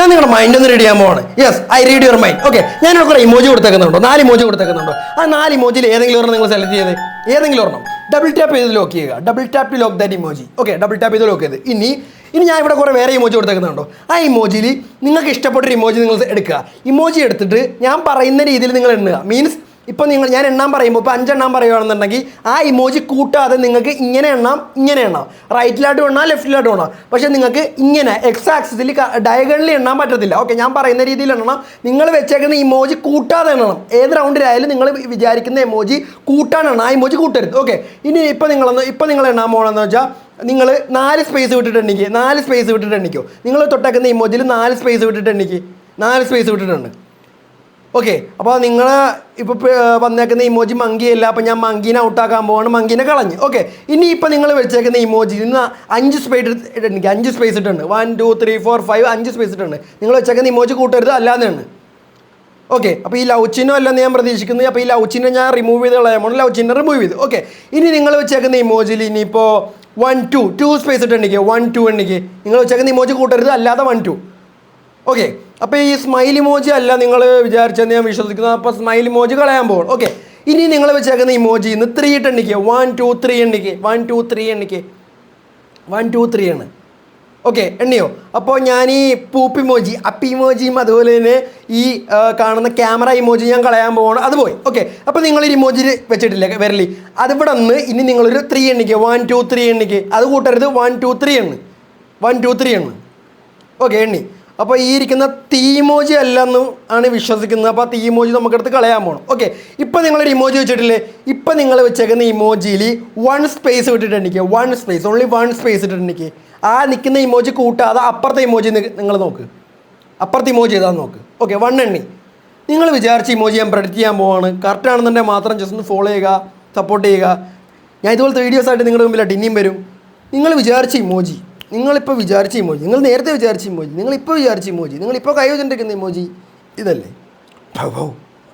ഞാൻ നിങ്ങളുടെ മൈൻഡ് ഒന്ന് റെഡി ചെയ്യാൻ പോവാണ്. Yes, I read your mind. Okay, ഞാനിവിടെ കുറേ ഇമോജി കൊടുത്തേക്കുന്നുണ്ടോ? 4 ഇമോജി കൊടുത്തേക്കുന്നുണ്ടോ? ആ 4 ഇമോജിയിൽ ഏതെങ്കിലും ഒരെണ്ണം നിങ്ങൾ സെലക്ട് ചെയ്ത് ഏതെങ്കിലും ഒരെണ്ണം ഡബിൾ ടാപ്പ് ചെയ്ത് ലോക്ക് ചെയ്യുക. Double tap lock that emoji. Okay, double tap ചെയ്ത് ലോക്ക് ചെയ്ത് ഇനി ഞാൻ ഇവിടെ കുറേ വേറെ ഇമോജി കൊടുത്തേക്കുന്നുണ്ടോ? ആ ഇമോജിയിൽ നിങ്ങൾക്ക് ഇഷ്ടപ്പെട്ടൊരു ഇമോജി നിങ്ങൾ എടുക്കുക. ഇമോജി എടുത്തിട്ട് ഞാൻ പറയുന്ന രീതിയിൽ നിങ്ങൾ എണ്ണുക. മീൻസ് ഇപ്പോൾ ഞാൻ എണ്ണാൻ പറയുമ്പോൾ ഇപ്പോൾ 5 എണ്ണാൻ പറയുകയാണെന്നുണ്ടെങ്കിൽ ആ ഇമോജി കൂട്ടാതെ നിങ്ങൾക്ക് ഇങ്ങനെ എണ്ണാം, ഇങ്ങനെ എണ്ണാം, റൈറ്റിലായിട്ടും എണ്ണാം, ലെഫ്റ്റിലായിട്ടും എണ്ണാം. പക്ഷേ നിങ്ങൾക്ക് ഇങ്ങനെ എക്സ് ആക്സിസിൽ ഡയഗണലി എണ്ണാൻ പറ്റത്തില്ല. ഓക്കെ, ഞാൻ പറയുന്ന രീതിയിൽ എണ്ണണം. നിങ്ങൾ വെച്ചേക്കുന്ന ഇമോജി കൂട്ടാതെ എണ്ണണം. ഏത് റൗണ്ടിലായാലും നിങ്ങൾ വിചാരിക്കുന്ന ഇമോജി കൂട്ടാനാണ്, ആ ഇമോജി കൂട്ടരുത്. ഓക്കെ, ഇനി ഇപ്പോൾ നിങ്ങൾ എണ്ണാൻ പോകണമെന്ന് വെച്ചാൽ നിങ്ങൾ 4 സ്പേസ് വിട്ടിട്ട് എണ്ണിക്കുക. 4 സ്പേസ് വിട്ടിട്ട് എണ്ണിക്കോ. നിങ്ങൾ തൊട്ടേക്കുന്ന ഇമോജിയിൽ 4 സ്പേസ് വിട്ടിട്ട് എണ്ണിക്ക്. 4 സ്പേസ് വിട്ടിട്ടുണ്ട്. ഓക്കെ, അപ്പോൾ നിങ്ങൾ ഇപ്പോൾ വന്നേക്കുന്ന ഇമോജി മങ്കിയല്ല. അപ്പോൾ ഞാൻ മങ്കീനെ ഔട്ടാക്കാൻ പോവാണ്, മങ്കീനെ കളഞ്ഞ്. ഓക്കെ, ഇനി ഇപ്പോൾ നിങ്ങൾ വെച്ചേക്കുന്ന ഇമോജിയിൽ നിന്ന് 5 സ്പേസ് ഇട്ടെനിക്ക്. 5 സ്പേസ് ഇട്ടുണ്ട്. 1 2 3 4 5 5 സ്പേസ് ഇട്ടുണ്ട്. നിങ്ങൾ വെച്ചേക്കുന്ന ഇമോജി കൂട്ടരുത്, അല്ലാതെയാണ്. ഓക്കെ, അപ്പോൾ ഈ ലവ് ചിഹ്നം അല്ലെന്ന് ഞാൻ പ്രതീക്ഷിക്കുന്നത്. അപ്പോൾ ഈ ലവ് ചിഹ്നം ഞാൻ റിമൂവ് ചെയ്ത് കളയാമോ? ലവ് ചിഹ്നം റിമൂവ് ചെയ്ത്. ഓക്കെ, ഇനി നിങ്ങൾ വെച്ചേക്കുന്ന ഇമോജിയിൽ ഇനിയിപ്പോൾ 1 2 സ്പേസ് ഇട്ട് എണ്ണിക്കുക. 1 2 എണ്ണിക്കുക. നിങ്ങൾ വെച്ചേക്കുന്ന ഇമോജി കൂട്ടരുത്, അല്ലാതെ 1 2. ഓക്കെ, അപ്പോൾ ഈ സ്മൈൽ ഇമോജി അല്ല നിങ്ങൾ വിചാരിച്ചെന്ന് ഞാൻ വിശ്വസിക്കുന്നത്. അപ്പോൾ സ്മൈൽ ഇമോജി കളയാൻ പോകും. ഓക്കെ, ഇനി നിങ്ങൾ വെച്ചേക്കുന്ന ഇമോജി ഇന്ന് 3 ഇട്ട് എണ്ണിക്കുക. 1 2 3 എണ്ണിക്കുക. 1 2 3 എണ്ണിക്കുക. 1 2 3 ആണ്. ഓക്കെ, എണ്ണിയോ? അപ്പോൾ ഞാൻ ഈ പൂപ്പ് ഇമോജി, അപ്പി ഇമോജിയും അതുപോലെ തന്നെ ഈ കാണുന്ന ക്യാമറ ഇമോജി ഞാൻ കളയാൻ പോവാണ്. അത് പോയി. ഓക്കെ, അപ്പോൾ നിങ്ങൾ ഈ ഇമോജി വെച്ചിട്ടില്ല വിരലി, അതിവിടെ നിന്ന് ഇനി നിങ്ങളൊരു 3 എണ്ണിക്കുക. 1 2 3 എണ്ണിക്കുക. അത് കൂട്ടരുത്, 1 2 3 എണ്ണ്. 1 2 3 എണ്ണ്. ഓക്കെ, എണ്ണി. അപ്പോൾ ഈ ഇരിക്കുന്ന തീ ഇമോജി അല്ലെന്നും ആണ് വിശ്വസിക്കുന്നത്. അപ്പോൾ ആ തീ ഇമോജി നമുക്കെടുത്ത് കളയാൻ പോകണം. ഓക്കെ, ഇപ്പോൾ നിങ്ങളൊരു ഇമോജി വെച്ചിട്ടില്ലേ? ഇപ്പോൾ നിങ്ങൾ വെച്ചേക്കുന്ന ഇമോജിയിൽ 1 സ്പേസ് വിട്ടിട്ട് എണ്ണിക്കുക. 1 സ്പേസ്, ഓൺലി 1 സ്പേസ് ഇട്ടിട്ട് എണ്ണിക്കുക. ആ നിൽക്കുന്ന ഇമോജി കൂട്ടാതെ അപ്പുറത്തെ ഇമോജി നിങ്ങൾ നോക്ക്. അപ്പുറത്തെ ഇമോജി ഏതാന്ന് നോക്ക്. ഓക്കെ, 1 എണ്ണി. നിങ്ങൾ വിചാരിച്ച ഇമോജി ഞാൻ പ്രെഡിക്റ്റ് ചെയ്യാൻ പോവാണ്. കറക്റ്റ് ആണെന്നുണ്ടെങ്കിൽ മാത്രം ജസ്റ്റ് ഒന്ന് ഫോളോ ചെയ്യുക, സപ്പോർട്ട് ചെയ്യുക. ഞാൻ ഇതുപോലത്തെ വീഡിയോസായിട്ട് നിങ്ങളുടെ മുമ്പിലായിട്ട് ഇനിയും വരും. നിങ്ങൾ വിചാരിച്ച ഇമോജി, നിങ്ങളിപ്പോൾ വിചാരിച്ച ഇമോജി, നിങ്ങൾ നേരത്തെ വിചാരിച്ച ഇമോജി, നിങ്ങളിപ്പോൾ വിചാരിച്ച ഇമോജി, നിങ്ങളിപ്പോൾ കൈ വെച്ചിട്ടിരിക്കുന്ന ഇമോജി ഇതല്ലേ? ഭൗ ഭൗ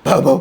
ഭൗ ഭൗ